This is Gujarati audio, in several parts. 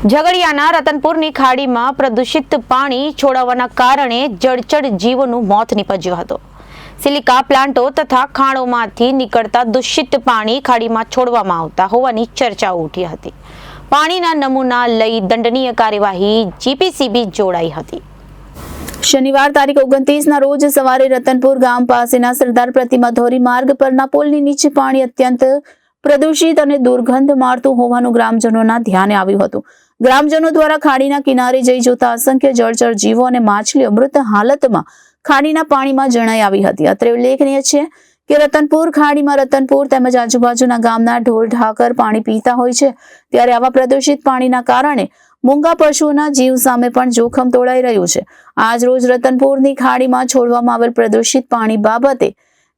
ઝઘડિયાના રતનપુરની ખાડીમાં પ્રદૂષિત પાણી છોડવાના કારણે જળચર જીવોનું મોત નીપજ્યું હતું। સિલિકા પ્લાન્ટો તથા ખાણોમાંથી નીકળતા દૂષિત પાણી ખાડીમાં છોડવામાં આવતા હોવાની ચર્ચાઓ ઉઠી હતી। પાણીના નમૂના લઈ દંડનીય કાર્યવાહી જીપીસીબી જોડાઈ હતી। શનિવાર તારીખ 29ના રોજ સવારે રતનપુર ગામ પાસેના સરદાર પ્રતિમા ધોરીમાર્ગ પરના પુલની નીચે પાણી અત્યંત પ્રદૂષિત અને દુર્ગંધ મારતું હોવાનું ગ્રામજનોના ધ્યાને આવ્યું હતું। ગ્રામજનો દ્વારા ખાડીના કિનારે જઈ જોતા અસંખ્ય જળચર જીવો અને માછલીઓ મૃત હાલતમાં ખાડીના પાણીમાં જણાઈ આવી હતી। અત્રે ઉલ્લેખનીય છે કે રતનપુર ખાડીમાં રતનપુર તેમજ આજુબાજુના ગામના ઢોર ઢાકર પાણી પીતા હોય છે, ત્યારે આવા પ્રદૂષિત પાણીના કારણે મૂંગા પશુઓના જીવ સામે પણ જોખમ તોડાઈ રહ્યું છે। આજ રોજ રતનપુરની ખાડીમાં છોડવામાં આવેલ પ્રદૂષિત પાણી બાબતે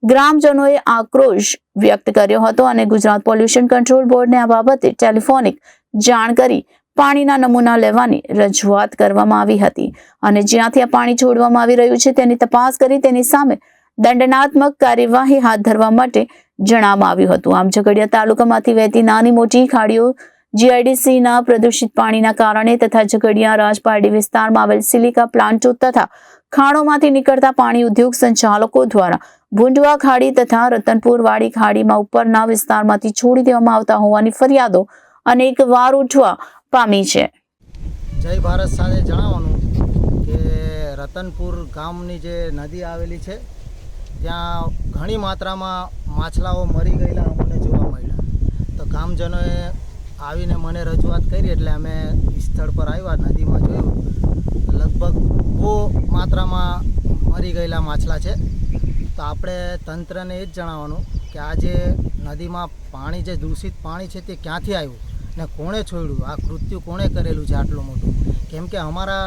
ગ્રામજનોએ આક્રોશ વ્યક્ત કર્યો હતો અને ગુજરાત પોલ્યુશન કંટ્રોલ બોર્ડને આ બાબતે ટેલિફોનિક જાણ કરી પાણીના નમૂના લેવાની રજૂઆત કરવામાં આવી હતી અને જ્યાંથી આ પાણી છોડવામાં આવી રહ્યું છે તેની તપાસ કરી તેની સામે દંડનાત્મક કાર્યવાહી હાથ ધરવા માટે જણાવવામાં આવ્યું હતું। આમ ઝઘડિયા તાલુકામાંથી વહેતી નાની મોટી ખાડીઓ જીઆઈડીસીના પ્રદૂષિત પાણીના કારણે તથા ઝઘડિયા રાજપારડી વિસ્તારમાં આવેલ સિલિકા પ્લાન્ટો તથા ખાણોમાંથી નીકળતા પાણી ઉદ્યોગ સંચાલકો દ્વારા ભૂંડવા ખાડી તથા રતનપુર વાડી ખાડીમાં ઉપરના વિસ્તારમાંથી છોડી દેવામાં આવતા હોવાની ફરિયાદો અનેકવાર ઉઠવા પામી છે। જય ભારત સાથે જણાવવાનું કે રતનપુર ગામની જે નદી આવેલી છે ત્યાં ઘણી માત્રામાં માછલાઓ મરી ગયેલા અમને જોવા મળ્યા। તો ગામજનોએ આવીને મને રજૂઆત કરી એટલે અમે સ્થળ પર આવ્યા, નદીમાં જોયું લગભગ બહુ માત્રામાં મરી ગયેલા માછલા છે। તો આપણે તંત્રને એ જ જણાવવાનું કે આ જે નદીમાં પાણી જે દૂષિત પાણી છે તે ક્યાંથી આવ્યું ને કોણે છોડ્યું, આ કૃત્યુ કોણે કરેલું છે આટલું મોટું। કેમ કે અમારા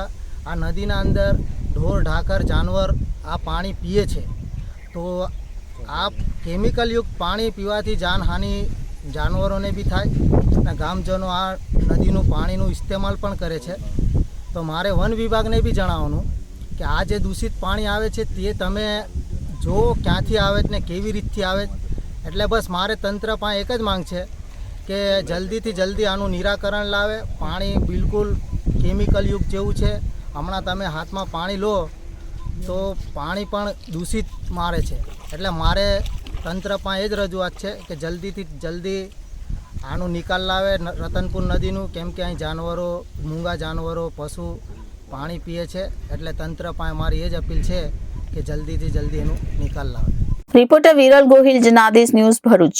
આ નદીના અંદર ઢોર ઢાકર જાનવર આ પાણી પીએ છે, તો આ કેમિકલયુક્ત પાણી પીવાથી જાનહાનિ જાનવરોને બી થાય અને ગામજનો આ નદીનું પાણીનું ઇસ્તેમાલ પણ કરે છે। તો મારે વન વિભાગને બી જણાવવાનું કે આ જે દૂષિત પાણી આવે છે તે તમે જો ક્યાંથી આવે ને કેવી રીતથી આવે। એટલે બસ મારે તંત્ર પાસે એક જ માંગ છે કે જલ્દીથી જલ્દી આનું નિરાકરણ લાવે। પાણી બિલકુલ કેમિકલયુક્ત જેવું છે। હમણાં તમે હાથમાં પાણી લો તો પાણી પણ દૂષિત મારે છે। એટલે મારે તંત્ર પાસે એ જ રજૂઆત છે કે જલ્દીથી જલ્દી આનું નિકાલ લાવે રતનપુર નદીનું, કેમ કે અહીં જાનવરો મૂંગા જાનવરો પશુ પાણી પીએ છે। એટલે તંત્ર પાસે મારી એ જ અપીલ છે કે જલ્દીથી જલ્દી એનું નિકાલ લાવે। Reporter Viral Gohil, Janadesh news, Bharuch.